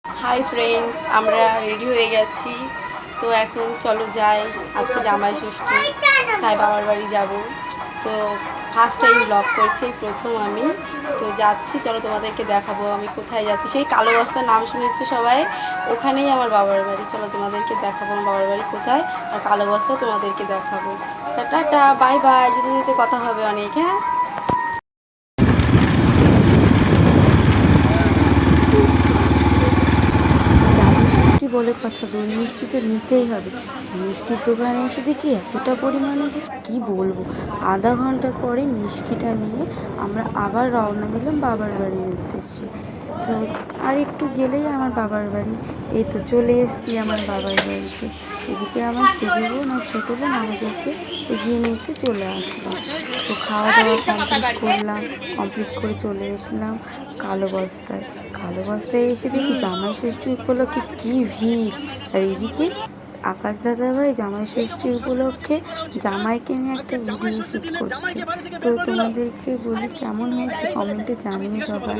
Hi friends, আমরা ready হয়ে গেছি। তো এখন চলো যাই, আজকে জামাই ষষ্ঠী, তাই বাবার বাড়ি যাব। তো ফার্স্ট টাইম ব্লগ করছি, প্রথম আমি। তো যাচ্ছি, চলো তোমাদেরকে দেখাবো আমি কোথায় যাচ্ছি। সেই কালো বস্তার নাম শুনেছি সবাই, ওখানেই আমার বাবার বাড়ি। চলো তোমাদেরকে দেখাবো আমার বাবার বাড়ি কোথায়, আর কালো বস্তা তোমাদেরকে দেখাবো। তা টাটা, বাই বাই, যেতে যেতে কথা হবে অনেক। হ্যাঁ, মিষ্টি বলে কথা, দই মিষ্টি তো নিতেই হবে। মিষ্টির দোকানে এসে দেখি এতটা পরিমাণে যে কী বলবো। আধা ঘন্টা পরে মিষ্টিটা নিয়ে আমরা আবার রওনা দিলাম বাবার বাড়ির উদ্দেশ্যে। তো আর একটু গেলেই আমার বাবার বাড়ি। এই তো চলে এসেছি আমার বাবার বাড়িতে। এদিকে আমার সেজে বোন আর ছোটো বোন আমাদেরকে এগিয়ে নিতে চলে আসলো। তো খাওয়া দাওয়া কমপ্লিট করে চলে এসলাম কালো বস্তায়। কালো বস্তায় এসে দেখি জামাই ষষ্ঠী উপলক্ষে কী ভিড়। আর এদিকে আকাশ দাদাভাই জামাই ষষ্ঠী উপলক্ষে জামাইকে নিয়ে একটা ভিডিও শ্যুট করছে। তো তোমাদেরকে বলি কেমন হয়েছে কমেন্টে জানিয়ে সবাই।